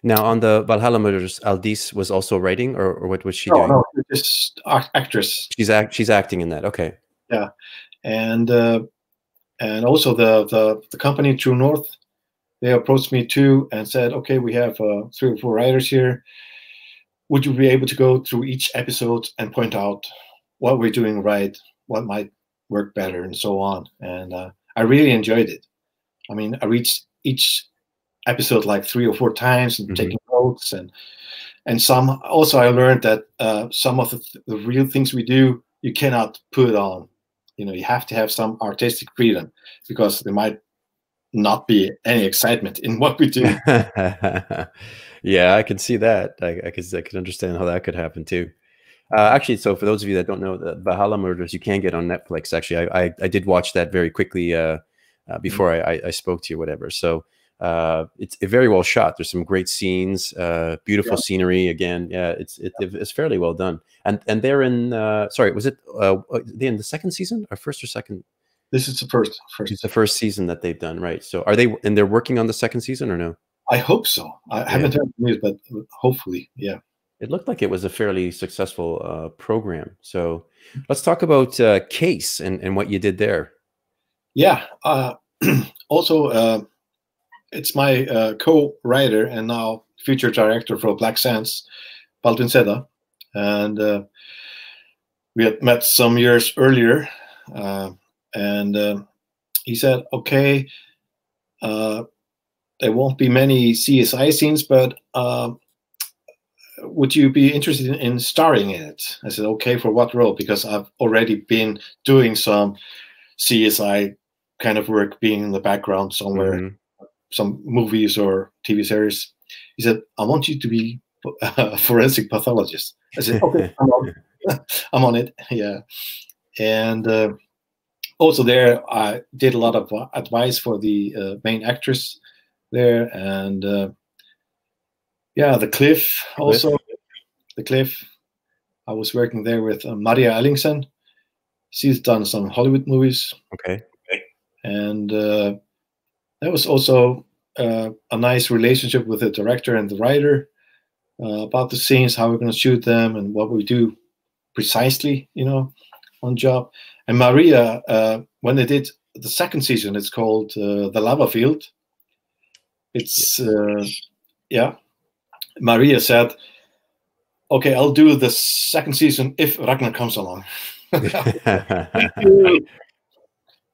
Now on the Valhalla Murders, Aldis was also writing, or what was she No, doing? no, just actress. She's acting in that. Okay. Yeah, and also the company True North, they approached me too and said, okay, we have 3 or 4 writers here. Would you be able to go through each episode and point out what we're doing right, what might work better, and so on? And I really enjoyed it. I mean, I reached each episode like 3 or 4 times and taking notes, and some also I learned that some of the real things we do you cannot put on. You know, you have to have some artistic freedom because there might not be any excitement in what we do. Yeah, I can see that. I can understand how that could happen too. Actually, so for those of you that don't know, the Valhalla Murders you can get on Netflix. Actually, I did watch that very quickly before I spoke to you, whatever. So it's very well shot. There's some great scenes, beautiful scenery. Again, yeah, it's fairly well done. And they're in. Sorry, was it they in the second season or first or second? This is the first. It's the first season that they've done, right? So are they, and they're working on the second season or no? I hope so. I haven't heard the news, but hopefully, yeah. It looked like it was a fairly successful program. So let's talk about Case and what you did there. Yeah. Also, it's my co-writer and now future director for Black Sands, Baldwin Seda. And we had met some years earlier. And he said, okay, there won't be many CSI scenes, but would you be interested in starring in it? I said, okay, for what role? Because I've already been doing some CSI kind of work, being in the background somewhere, some movies or TV series. He said, I want you to be a forensic pathologist. I said, okay, I'm on it. Yeah. And also there, I did a lot of advice for the main actress there. And yeah, the Cliff also. The Cliff. I was working there with Maria Ellingsen. She's done some Hollywood movies. Okay. And that was also a nice relationship with the director and the writer about the scenes, how we're going to shoot them, and what we do precisely, you know, on job. And Maria, when they did the second season, it's called The Lava Field. It's yeah. Maria said, okay, I'll do the second season if Ragnar comes along. Thank you.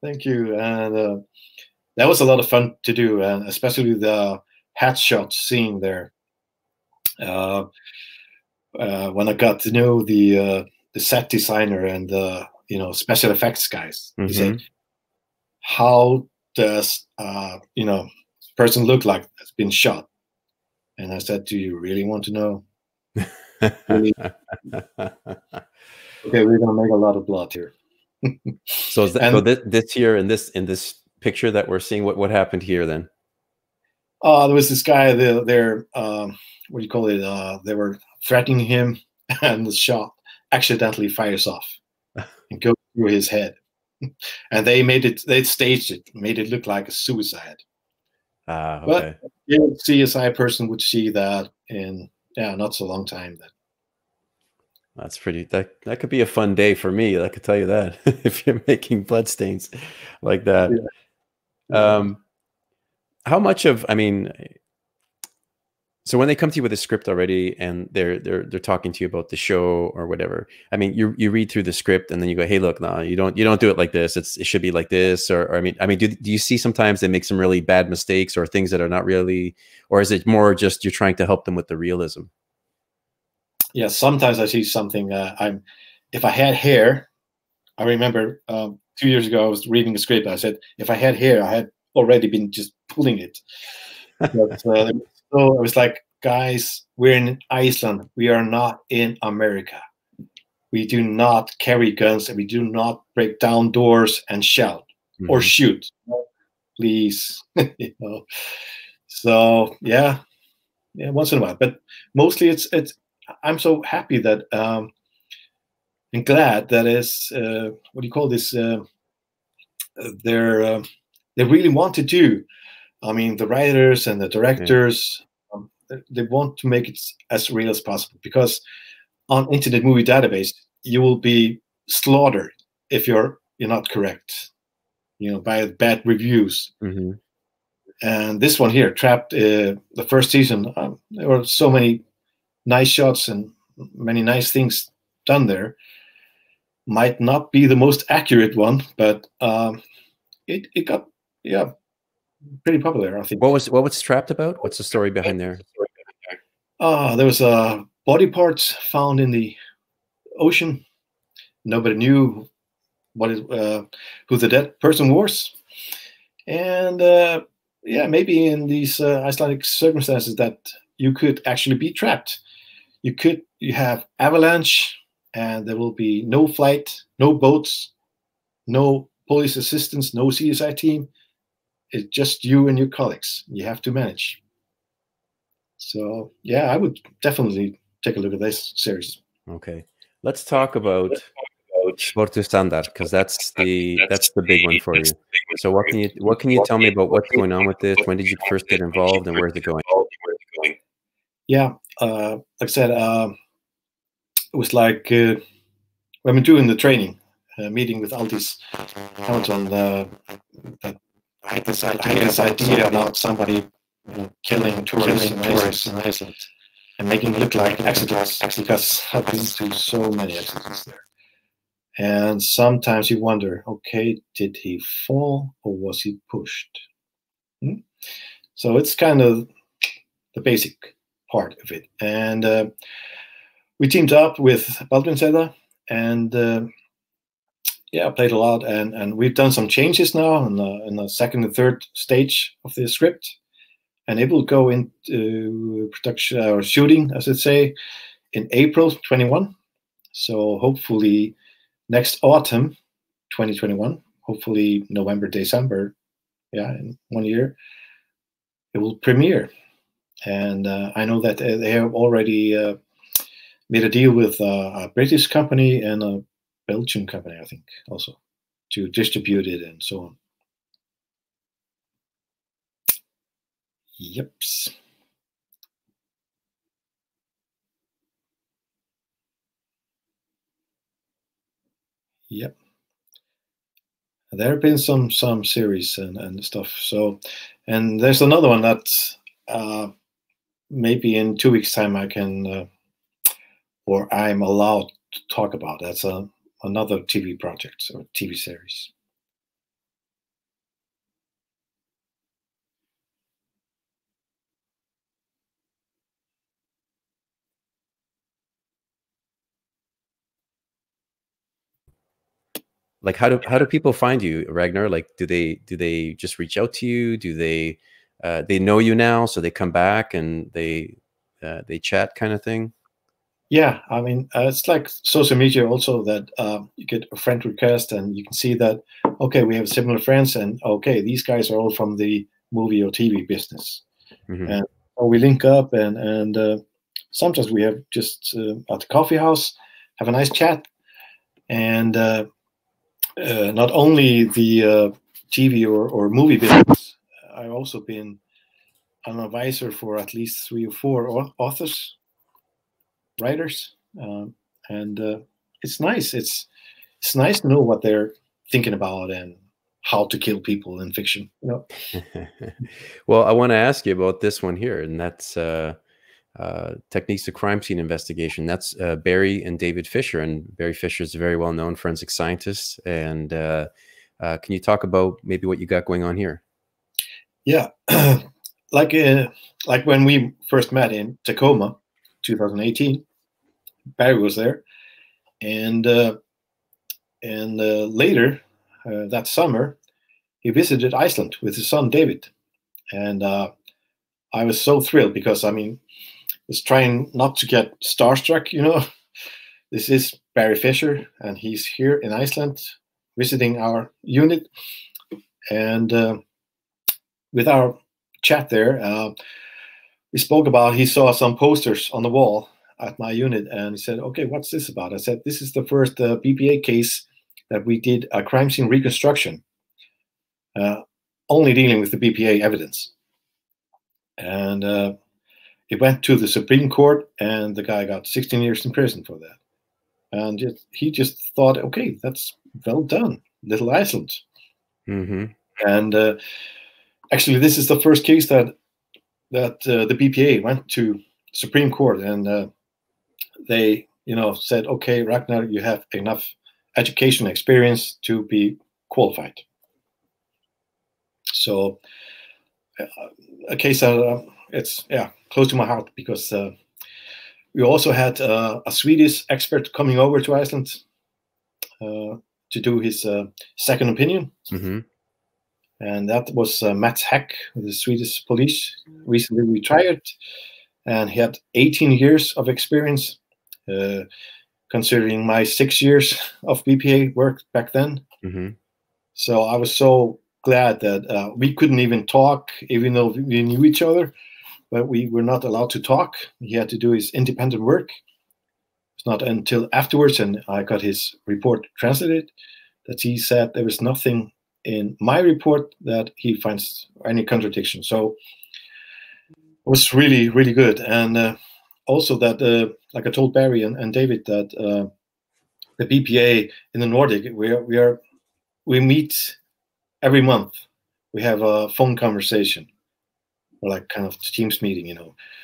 Thank you. And that was a lot of fun to do, and especially the headshot scene there. When I got to know the set designer and the special effects guys, he said, how does person look like that's been shot? And I said, do you really want to know? Really? Okay, we're gonna make a lot of blood here. So is that, so this here in this picture that we're seeing, what happened here then? There was this guy there, what do you call it? They were threatening him, and the shot accidentally fires off and goes through his head. And they staged it, made it look like a suicide. Okay. But a CSI person would see that in not so long time. That's pretty. That could be a fun day for me. I could tell you that if you're making bloodstains like that. Yeah. How much of? I mean, so when they come to you with a script already and they're talking to you about the show or whatever, I mean, you read through the script and then you go, hey, look, no, you don't do it like this. It should be like this. Or I mean, do you see sometimes they make some really bad mistakes or things that are not really, or is it more just you're trying to help them with the realism? Yeah, sometimes I see something. If I had hair, I remember 2 years ago I was reading a script. I said, if I had hair, I had already been just pulling it. But, so I was like, guys, we're in Iceland. We are not in America. We do not carry guns and we do not break down doors and shout or shoot. Please, So yeah, once in a while. But mostly it's. I'm so happy that and glad that is what do you call this? They really want to do. I mean, the writers and the directors, they want to make it as real as possible, because on Internet Movie Database you will be slaughtered if you're not correct, by bad reviews. Mm-hmm. And this one here, Trapped, the first season, there were so many nice shots and many nice things done there. Might not be the most accurate one, but it got pretty popular, I think. What's Trapped about? What's the story behind there? There was body parts found in the ocean. Nobody knew who the dead person was, and maybe in these Icelandic circumstances that you could actually be trapped. You have avalanche, and there will be no flight, no boats, no police assistance, no CSI team. It's just you and your colleagues. You have to manage. So yeah, I would definitely take a look at this series. Okay, let's talk about Sportu Standard, because that's the big one for you. So what can you tell me about what's going on with this? When did you first get involved, and where's it going? Yeah, like I said, it was like when we're doing the training, meeting with Aldis Hamilton, that had this idea about somebody killing tourists in Iceland and making it look like accidents, because I've been to so many accidents there. And sometimes you wonder, okay, did he fall or was he pushed? So it's kind of the basic part of it. And we teamed up with Baldwin Seda, and played a lot. And we've done some changes now in the second and third stage of the script. And it will go into production or shooting, as I say, in April 21. So hopefully next autumn, 2021, hopefully November, December, in 1 year, it will premiere. And I know that they have already made a deal with a British company and a Belgian company, I think, also, to distribute it and so on. Yep. Yep. There have been some series and stuff. So, and there's another one that maybe in 2 weeks' time I can, or I'm allowed to talk about. That's another TV project or TV series. Like, how do people find you, Ragnar? Like, do they just reach out to you? Do they know you now, so they come back and they chat, kind of thing? Yeah, I mean, it's like social media also, that you get a friend request and you can see that, okay, we have similar friends, and okay, these guys are all from the movie or TV business. Mm-hmm. And we link up, and sometimes we have just at the coffee house, have a nice chat. And not only the TV or movie business, I've also been an advisor for at least 3 or 4 authors, writers, and it's nice. It's nice to know what they're thinking about and how to kill people in fiction. Well, I want to ask you about this one here, and that's Techniques of Crime Scene Investigation. That's Barry and David Fisher, and Barry Fisher is a very well-known forensic scientist. And can you talk about maybe what you got going on here? Yeah, like when we first met in Tacoma, 2018, Barry was there, and later that summer, he visited Iceland with his son David, and I was so thrilled because, I mean, was trying not to get starstruck, This is Barry Fisher, and he's here in Iceland visiting our unit. And with our chat there, we spoke about, he saw some posters on the wall at my unit, and he said, okay, what's this about? I said, this is the first BPA case that we did a crime scene reconstruction, only dealing with the BPA evidence. And it went to the Supreme Court, and the guy got 16 years in prison for that. And he just thought, okay, that's well done, little Iceland. Mm-hmm. And actually, this is the first case that the BPA went to Supreme Court, and they, said, okay, Ragnar, you have enough education experience to be qualified. So a case that it's close to my heart, because we also had a Swedish expert coming over to Iceland to do his second opinion. Mm-hmm. And that was Mats Heck, the Swedish police, recently retired. And he had 18 years of experience, considering my 6 years of BPA work back then. Mm-hmm. So I was so glad that we couldn't even talk, even though we knew each other, but we were not allowed to talk. He had to do his independent work. It's not until afterwards, and I got his report translated, that he said there was nothing in my report that he finds any contradiction. So it was really, really good. And also that, like I told Barry and David, that the BPA in the Nordic, we meet every month. We have a phone conversation, or like kind of Teams meeting,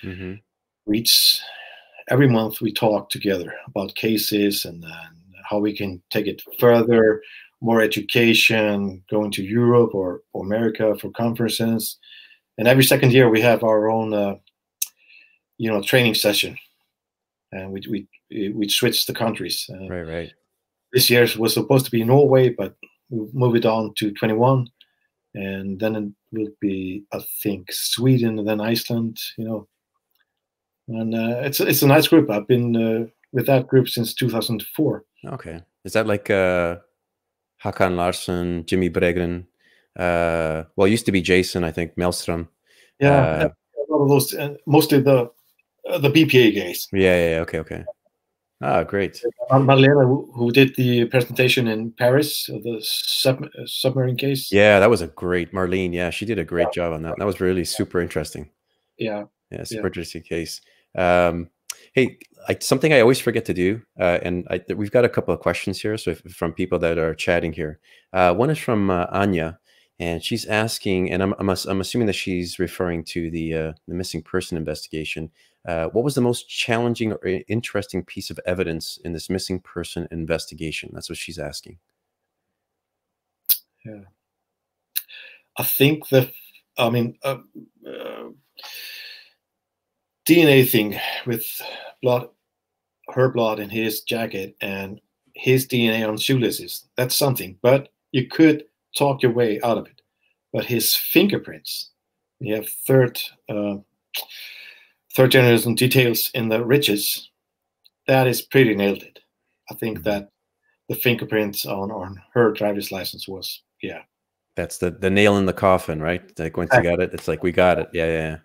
Mm-hmm. Every month we talk together about cases and how we can take it further, more education, going to Europe or America for conferences. And every second year we have our own, training session, and we switch the countries. Right. This year was supposed to be Norway, but we'll move it on to 21, and then it will be, I think, Sweden and then Iceland. And it's a nice group. I've been with that group since 2004. Okay, is that like Hakan Larsson, Jimmy Bregren? Well, it used to be Jason, I think, Melstrom. Yeah, a lot of those, mostly the BPA guys. Yeah. Okay. Ah, great. Marlena, who did the presentation in Paris of the submarine case. Yeah, that was a great, Marlene. Yeah, she did a great job on that. That was really super interesting. Yeah, super interesting case. Hey, something I always forget to do, and we've got a couple of questions here, so from people that are chatting here. One is from Anya, and she's asking, and I'm assuming that she's referring to the missing person investigation. What was the most challenging or interesting piece of evidence in this missing person investigation? That's what she's asking. Yeah, I think DNA thing with her blood in his jacket and his DNA on shoelaces, that's something, but you could talk your way out of it. But his fingerprints, you have third generation details in the ridges, that is pretty nailed it. I think that the fingerprints on her driver's license was, that's the nail in the coffin, right? Like once you got it, it's like, we got it. Yeah.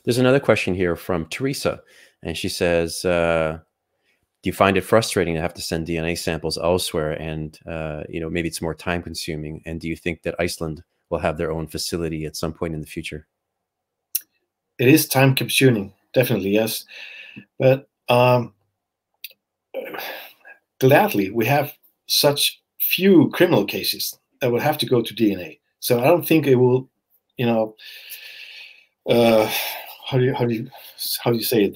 There's another question here from Teresa, and she says, do you find it frustrating to have to send DNA samples elsewhere, and maybe it's more time consuming, and do you think that Iceland will have their own facility at some point in the future? It is time consuming, definitely, yes, but gladly we have such few criminal cases that will have to go to DNA, so I don't think it will, how do you say it?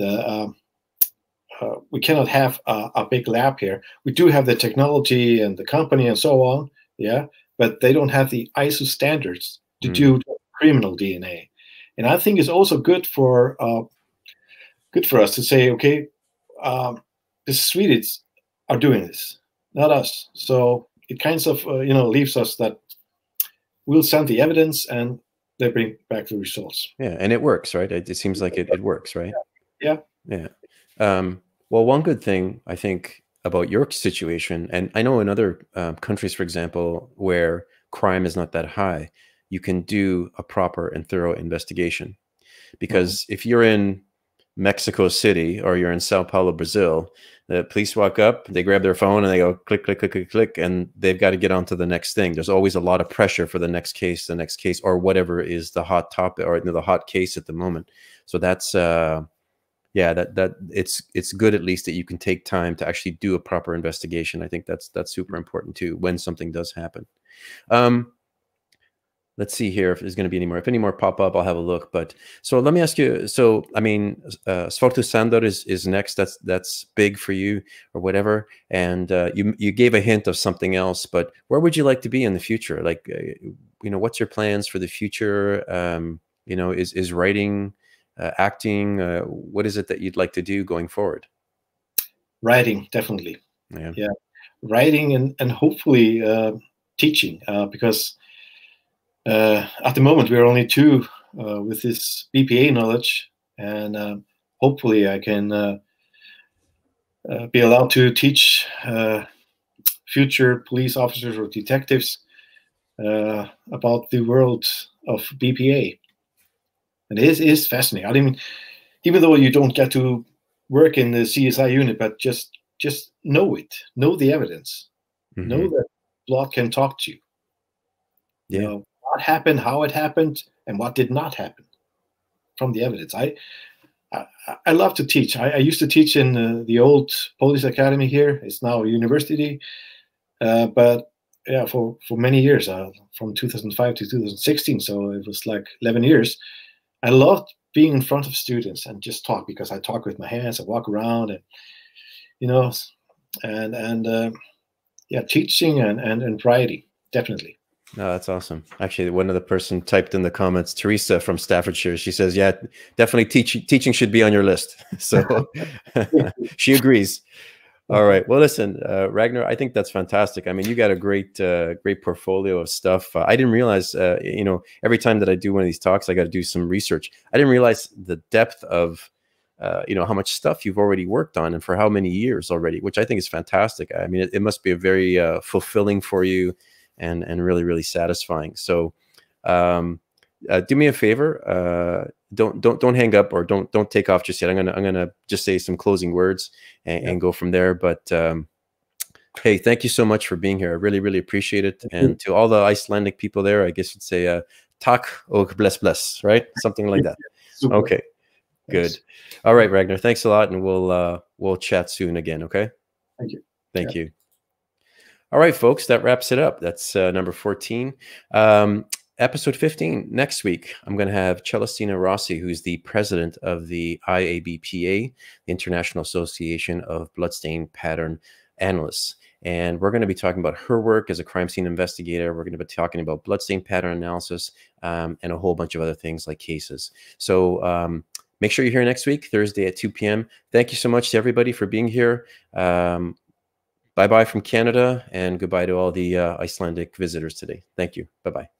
We cannot have a big lab here. We do have the technology and the company and so on, but they don't have the ISO standards to do criminal DNA. And I think it's also good for us to say, okay, the Swedes are doing this, not us. So it kind of leaves us that we'll send the evidence and they bring back the results. Yeah, and it works, right? It seems like it works, right? Yeah. Well, one good thing I think about your situation, and I know in other countries, for example, where crime is not that high, you can do a proper and thorough investigation. Because if you're in Mexico City or you're in Sao Paulo, Brazil, the police walk up, they grab their phone and they go click, click, click, click, click, and they've got to get on to the next thing. There's always a lot of pressure for the next case, or whatever is the hot topic or the hot case at the moment. So that's, yeah, that it's good at least that you can take time to actually do a proper investigation. I think that's super important too when something does happen. Let's see here if there's going to be any more. If any more pop up, I'll have a look. But so let me ask you. So I mean, Svartu Sandor is next. That's big for you or whatever. And you gave a hint of something else. But where would you like to be in the future? Like, you know, what's your plans for the future? You know, is writing, acting? What is it that you'd like to do going forward? Writing, definitely. Yeah. Writing and hopefully teaching, because at the moment we're only two with this BPA knowledge, and hopefully I can be allowed to teach future police officers or detectives about the world of BPA. And it is fascinating. I mean, even though you don't get to work in the CSI unit, but just know it, know the evidence, know that blood can talk to you. Yeah. You know, what happened, how it happened, and what did not happen from the evidence. I love to teach. I used to teach in the old police academy here. It's now a university, but yeah, for many years, from 2005 to 2016, so it was like 11 years. I loved being in front of students and just talk, because I talk with my hands, I walk around, and you know, and yeah, teaching and writing, definitely. No, that's awesome. Actually, one other person typed in the comments, Teresa from Staffordshire. She says, yeah, definitely teaching should be on your list. So she agrees. All right. Well, listen, Ragnar, I think that's fantastic. I mean, you got a great portfolio of stuff. I didn't realize, you know, every time that I do one of these talks, I got to do some research. I didn't realize the depth of, you know, how much stuff you've already worked on and for how many years already, which I think is fantastic. I mean, it must be a very fulfilling for you. And really, really satisfying. So, do me a favor. Don't hang up or don't take off just yet. I'm gonna just say some closing words and go from there. But hey, thank you so much for being here. I really, really appreciate it. And to all the Icelandic people there, I guess you'd say "Tak og bless," right? Something like that. Okay, good. All right, Ragnar. Thanks a lot, and we'll chat soon again. Okay. Thank you. Thank you. All right, folks, that wraps it up. That's number 14. Episode 15, next week, I'm going to have Celestina Rossi, who's the president of the IABPA, the International Association of Bloodstain Pattern Analysts. And we're going to be talking about her work as a crime scene investigator. We're going to be talking about bloodstain pattern analysis and a whole bunch of other things like cases. So make sure you're here next week, Thursday at 2 p.m. Thank you so much to everybody for being here. Bye-bye from Canada, and goodbye to all the Icelandic visitors today. Thank you. Bye-bye.